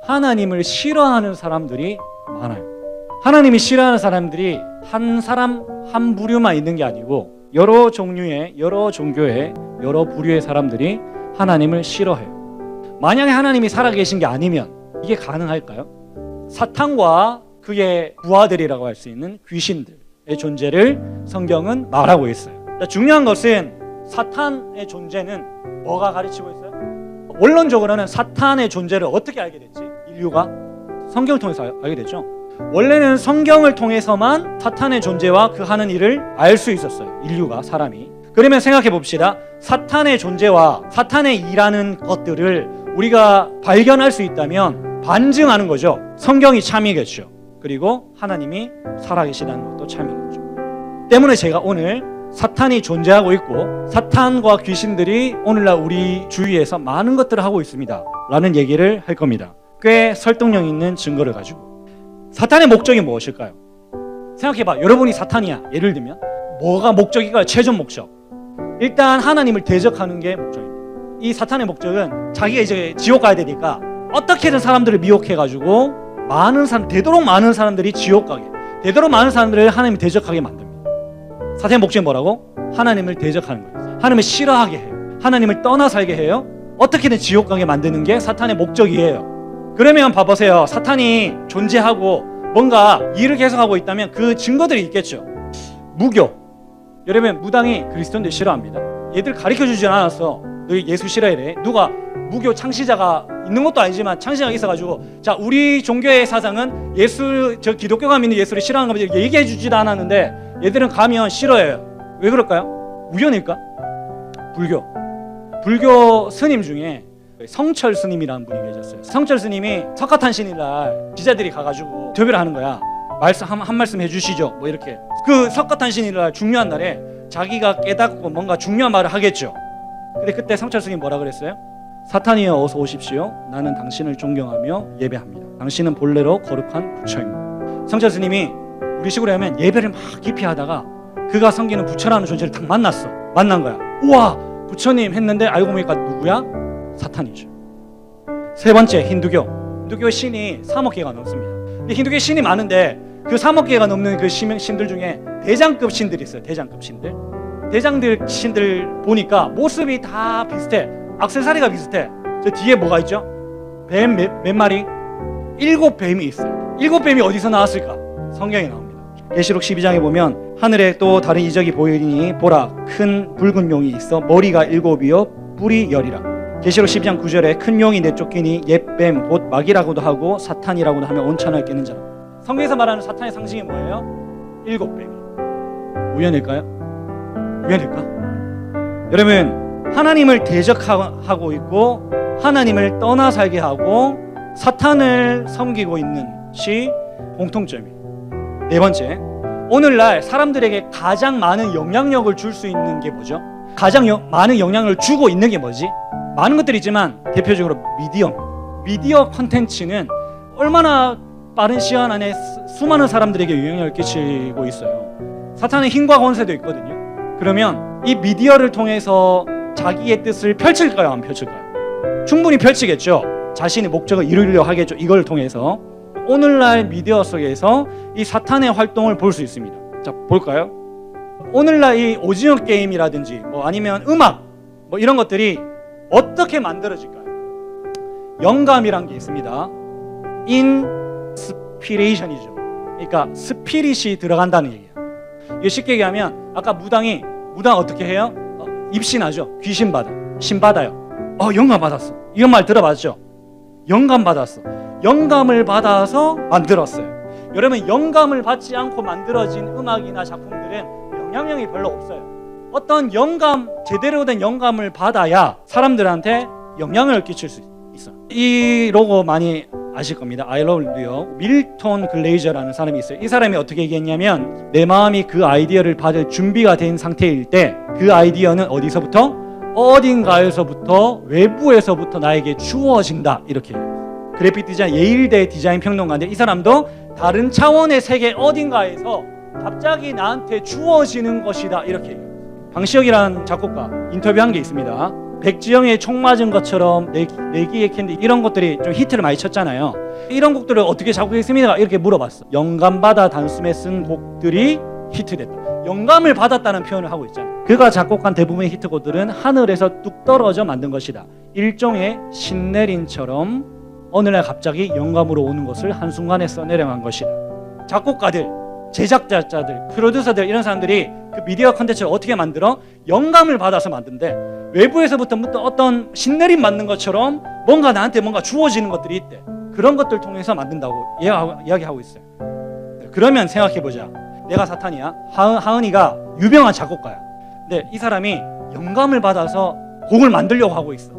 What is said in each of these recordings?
하나님을 싫어하는 사람들이 많아요. 하나님이 싫어하는 사람들이 한 사람 한 부류만 있는 게 아니고 여러 종류의, 여러 종교의, 여러 부류의 사람들이 하나님을 싫어해요. 만약에 하나님이 살아계신 게 아니면 이게 가능할까요? 사탄과 그의 부하들이라고 할 수 있는 귀신들의 존재를 성경은 말하고 있어요. 중요한 것은 사탄의 존재는 뭐가 가르치고 있어요? 원론적으로는 사탄의 존재를 어떻게 알게 됐지? 인류가 성경을 통해서 알게 됐죠. 원래는 성경을 통해서만 사탄의 존재와 그 하는 일을 알 수 있었어요. 인류가, 사람이. 그러면 생각해 봅시다. 사탄의 존재와 사탄의 일하는 것들을 우리가 발견할 수 있다면 반증하는 거죠. 성경이 참이겠죠. 그리고 하나님이 살아계시다는 것도 참이겠죠. 때문에 제가 오늘 사탄이 존재하고 있고 사탄과 귀신들이 오늘날 우리 주위에서 많은 것들을 하고 있습니다 라는 얘기를 할 겁니다. 꽤 설득력 있는 증거를 가지고. 사탄의 목적이 무엇일까요? 생각해봐. 여러분이 사탄이야. 예를 들면 뭐가 목적일까요? 최종 목적. 일단 하나님을 대적하는 게 목적입니다. 이 사탄의 목적은 자기가 이제 지옥 가야 되니까 어떻게든 사람들을 미혹해가지고 되도록 많은 사람들이 지옥 가게, 되도록 많은 사람들을 하나님을 대적하게 만듭니다. 사탄의 목적이 뭐라고? 하나님을 대적하는 거예요. 하나님을 싫어하게 해요. 하나님을 떠나 살게 해요. 어떻게든 지옥 가게 만드는 게 사탄의 목적이에요. 그러면 봐보세요. 사탄이 존재하고 뭔가 일을 계속하고 있다면 그 증거들이 있겠죠. 무교. 여러분, 무당이 그리스도인들 싫어합니다. 얘들 가르쳐주지 않았어. 너희 예수 싫어해. 누가 무교 창시자가 있는 것도 아니지만 창시자가 있어가지고 자, 우리 종교의 사상은 기독교가 믿는 예수를 싫어하는 겁니다. 얘기해 주지도 않았는데 얘들은 가면 싫어해요. 왜 그럴까요? 우연일까? 불교 스님 중에 성철 스님이라는 분이 계셨어요. 성철 스님이 석가탄신일날 지자들이 가가지고 대별을 하는 거야. 한 말씀 해주시죠. 뭐 이렇게. 그 석가탄신일날 중요한 날에 자기가 깨닫고 뭔가 중요한 말을 하겠죠. 근데 그때 성철 스님이 뭐라 그랬어요? 사탄이여 어서 오십시오. 나는 당신을 존경하며 예배합니다. 당신은 본래로 거룩한 부처입니다. 성철 스님이 우리식으로 하면 예배를 막 깊이 하다가 그가 섬기는 부처라는 존재를 딱 만난 거야. 우와, 부처님 했는데 알고 보니까 누구야? 사탄이죠. 세 번째, 힌두교 신이 3억 개가 넘습니다. 근데 힌두교 신이 많은데 그 3억 개가 넘는 그 신들 중에 대장급 신들이 있어요. 대장급 신들. 대장들 신들 보니까 모습이 다 비슷해. 액세서리가 비슷해. 저 뒤에 뭐가 있죠? 뱀 몇 마리? 7뱀이 있어요. 7뱀이 어디서 나왔을까? 성경에 나옵니다. 계시록 12장에 보면 하늘에 또 다른 이적이 보이니 보라, 큰 붉은 용이 있어 머리가 7이요 뿔이 10이라. 계시록 12장 9절에 큰 용이 내쫓기니 옛뱀 곧 마귀라고도 하고 사탄이라고도 하며 온천을 깨는 자라. 성경에서 말하는 사탄의 상징이 뭐예요? 7뱀이. 우연일까요? 여러분, 하나님을 대적하고 있고 하나님을 떠나 살게 하고 사탄을 섬기고 있는 것이 공통점이에요. 네 번째, 오늘날 사람들에게 가장 많은 영향력을 줄 수 있는 게 뭐죠? 가장 많은 영향을 주고 있는 게 뭐지? 많은 것들이 있지만 대표적으로 미디어 콘텐츠는 얼마나 빠른 시간 안에 수많은 사람들에게 영향력을 끼치고 있어요. 사탄의 힘과 권세도 있거든요. 그러면 이 미디어를 통해서 자기의 뜻을 펼칠까요? 안 펼칠까요? 충분히 펼치겠죠. 자신의 목적을 이루려 하겠죠. 이걸 통해서 오늘날 미디어 속에서 이 사탄의 활동을 볼 수 있습니다. 자, 볼까요? 오늘날 이 오징어 게임이라든지 뭐 아니면 음악 뭐 이런 것들이 어떻게 만들어질까요? 영감이란 게 있습니다. 인스피레이션이죠. 그러니까 스피릿이 들어간다는 얘기예요. 이게 쉽게 얘기하면 아까 무당 어떻게 해요? 입신하죠. 귀신 받아. 신 받아요. 영감 받았어. 이런 말 들어봤죠? 영감 받았어. 영감을 받아서 만들었어요. 여러분, 영감을 받지 않고 만들어진 음악이나 작품들은 영향력이 별로 없어요. 어떤 제대로 된 영감을 받아야 사람들한테 영향을 끼칠 수 있어요. 이 로고 많이 아실 겁니다. I love New. 밀톤 글레이저라는 사람이 있어요. 이 사람이 어떻게 얘기했냐면 내 마음이 그 아이디어를 받을 준비가 된 상태일 때 그 아이디어는 어딘가에서부터 외부에서부터 나에게 주어진다. 이렇게 해요. 그래픽 디자인 예일대 디자인 평론가인데 이 사람도 다른 차원의 세계 어딘가에서 갑자기 나한테 주어지는 것이다. 이렇게 해요. 방시혁이라는 작곡가 인터뷰한 게 있습니다. 백지영의 총 맞은 것처럼 내기의 캔디 이런 것들이 좀 히트를 많이 쳤잖아요. 이런 곡들을 어떻게 작곡했습니까? 이렇게 물어봤어. 영감받아 단숨에 쓴 곡들이 히트됐다. 영감을 받았다는 표현을 하고 있잖아요. 그가 작곡한 대부분의 히트곡들은 하늘에서 뚝 떨어져 만든 것이다. 일종의 신내림처럼 어느 날 갑자기 영감으로 오는 것을 한순간에 써내려간 것이다. 작곡가들, 제작자들, 프로듀서들 이런 사람들이 그 미디어 컨텐츠를 어떻게 만들어? 영감을 받아서 만든대. 외부에서부터 어떤 신내림 맞는 것처럼 뭔가 나한테 뭔가 주어지는 것들이 있대. 그런 것들 통해서 만든다고 이야기하고 있어요. 그러면 생각해보자. 내가 사탄이야. 하은이가 유명한 작곡가야. 근데 이 사람이 영감을 받아서 곡을 만들려고 하고 있어.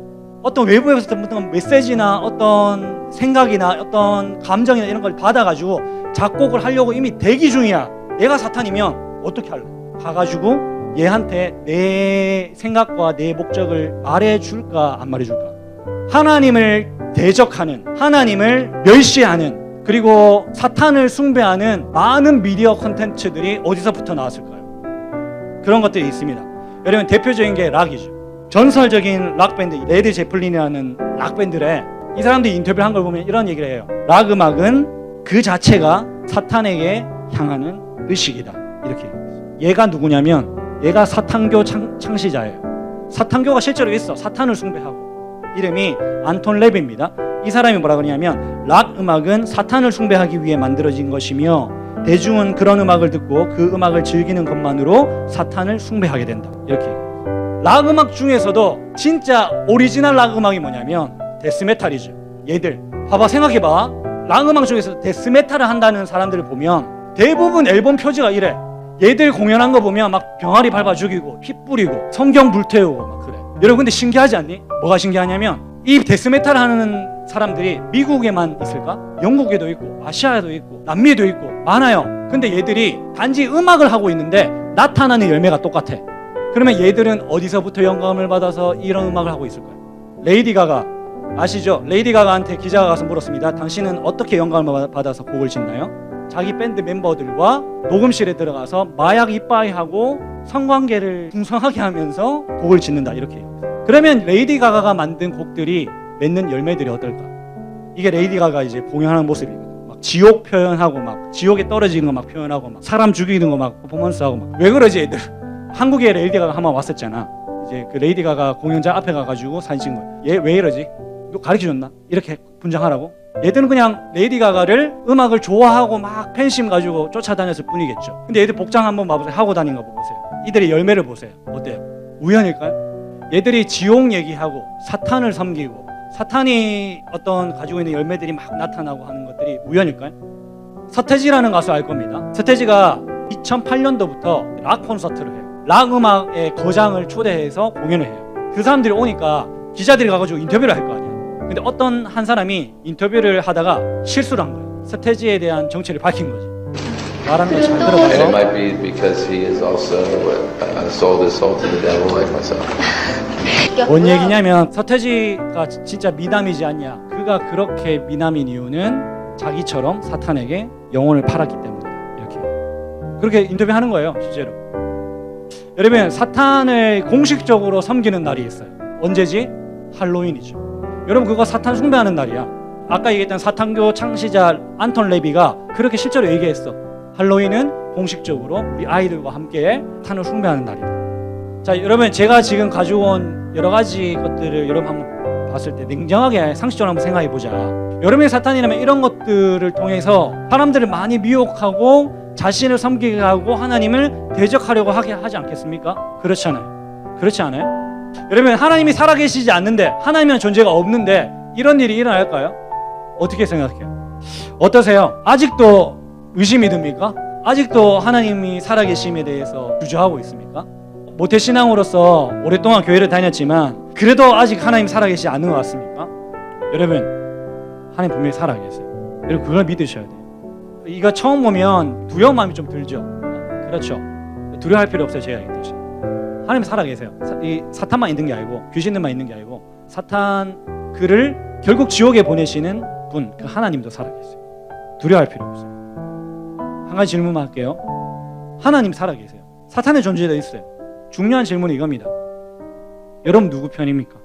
어떤 외부에서부터 메시지나 어떤 생각이나 어떤 감정이나 이런 걸 받아가지고 작곡을 하려고 이미 대기 중이야. 내가 사탄이면 어떻게 할래? 가가지고 얘한테 내 생각과 내 목적을 말해줄까 안 말해줄까? 하나님을 대적하는, 하나님을 멸시하는, 그리고 사탄을 숭배하는 많은 미디어 콘텐츠들이 어디서부터 나왔을까요? 그런 것들이 있습니다. 여러분 대표적인 게 락이죠. 전설적인 락밴드 레드 제플린이라는 락밴드래. 이 사람들이 인터뷰를 한 걸 보면 이런 얘기를 해요. 락 음악은 그 자체가 사탄에게 향하는 의식이다. 이렇게 얘기했어요. 얘가 누구냐면 얘가 사탄교 창시자예요. 사탄교가 실제로 있어. 사탄을 숭배하고. 이름이 안톤 레비입니다. 이 사람이 뭐라 그러냐면 락 음악은 사탄을 숭배하기 위해 만들어진 것이며 대중은 그런 음악을 듣고 그 음악을 즐기는 것만으로 사탄을 숭배하게 된다. 이렇게 얘기해요. 락 음악 중에서도 진짜 오리지널 락 음악이 뭐냐면 데스메탈이죠. 얘들 봐봐, 생각해봐. 락 음악 중에서 데스메탈을 한다는 사람들을 보면 대부분 앨범 표지가 이래. 얘들 공연한 거 보면 막 병아리 밟아 죽이고 피 뿌리고 성경 불태우고 막 그래. 여러분 근데 신기하지 않니? 뭐가 신기하냐면 이 데스메탈 하는 사람들이 미국에만 있을까? 영국에도 있고 아시아에도 있고 남미에도 있고 많아요. 근데 얘들이 단지 음악을 하고 있는데 나타나는 열매가 똑같아. 그러면 얘들은 어디서부터 영감을 받아서 이런 음악을 하고 있을까요? 레이디 가가 아시죠? 레이디 가가한테 기자가 가서 물었습니다. 당신은 어떻게 영감을 받아서 곡을 짓나요? 자기 밴드 멤버들과 녹음실에 들어가서 마약 이빠이하고 성관계를 풍성하게 하면서 곡을 짓는다. 이렇게 해요. 그러면 레이디 가가가 만든 곡들이 맺는 열매들이 어떨까? 이게 레이디 가가 이제 공연하는 모습이거든. 막 지옥 표현하고 막 지옥에 떨어지는 거 막 표현하고 막 사람 죽이는 거 막 퍼포먼스하고 막. 왜 그러지 애들? 한국에 레이디 가가 한번 왔었잖아. 이제 그 레이디 가가 공연장 앞에 가가지고 사진 찍은 거야. 얘 왜 이러지? 너 가르쳐줬나? 이렇게 분장하라고? 얘들은 그냥 레이디 가가를 음악을 좋아하고 막 팬심 가지고 쫓아다녔을 뿐이겠죠. 근데 얘들 복장 한번 봐보세요. 하고 다니는 거 보세요. 이들의 열매를 보세요. 어때요? 우연일까요? 얘들이 지옥 얘기하고 사탄을 섬기고 사탄이 어떤 가지고 있는 열매들이 막 나타나고 하는 것들이 우연일까요? 서태지라는 가수 알 겁니다. 서태지가 2008년도부터 락 콘서트를 해요. 락 음악의 거장을 초대해서 공연을 해요. 그 사람들이 오니까 기자들이 가가지고 인터뷰를 할 거 아니야. 근데 어떤 한 사람이 인터뷰를 하다가 실수를 한 거예요. 서태지에 대한 정체를 밝힌 거지. 말하는 거 잘 들어봐요. And it might be because he is also sold his soul to the devil like myself. 뭔 얘기냐면 서태지가 진짜 미남이지 않냐. 그가 그렇게 미남인 이유는 자기처럼 사탄에게 영혼을 팔았기 때문이다. 이렇게 그렇게 인터뷰하는 거예요. 실제로. 여러분 사탄을 공식적으로 섬기는 날이 있어요. 언제지? 할로윈이죠. 여러분 그거 사탄 숭배하는 날이야. 아까 얘기했던 사탄교 창시자 안톤 레비가 그렇게 실제로 얘기했어. 할로윈은 공식적으로 우리 아이들과 함께 사탄을 숭배하는 날이다. 자 여러분 제가 지금 가지고 온 여러 가지 것들을 여러분 한번 봤을 때 냉정하게 상식적으로 한번 생각해 보자. 여러분의 사탄이라면 이런 것들을 통해서 사람들을 많이 미혹하고 자신을 섬기게 하고 하나님을 대적하려고 하게 하지 않겠습니까? 그렇잖아요. 그렇지 않아요? 여러분 하나님이 살아계시지 않는데 하나님의 존재가 없는데 이런 일이 일어날까요? 어떻게 생각해요? 어떠세요? 아직도 의심이 듭니까? 아직도 하나님이 살아계심에 대해서 주저하고 있습니까? 모태신앙으로서 오랫동안 교회를 다녔지만 그래도 아직 하나님 살아계시지 않는 것 같습니까? 여러분 하나님 분명히 살아계세요. 여러분 그걸 믿으셔야 돼요. 이거 처음 보면 두려운 마음이 좀 들죠. 그렇죠. 두려워할 필요 없어요. 제가 얘기했듯이 하나님 살아계세요. 이 사탄만 있는 게 아니고 귀신들만 있는 게 아니고 사탄 그를 결국 지옥에 보내시는 분 그 하나님도 살아계세요. 두려워할 필요 없어요. 한 가지 질문만 할게요. 하나님 살아계세요. 사탄의 존재도 있어요. 중요한 질문이 이겁니다. 여러분 누구 편입니까?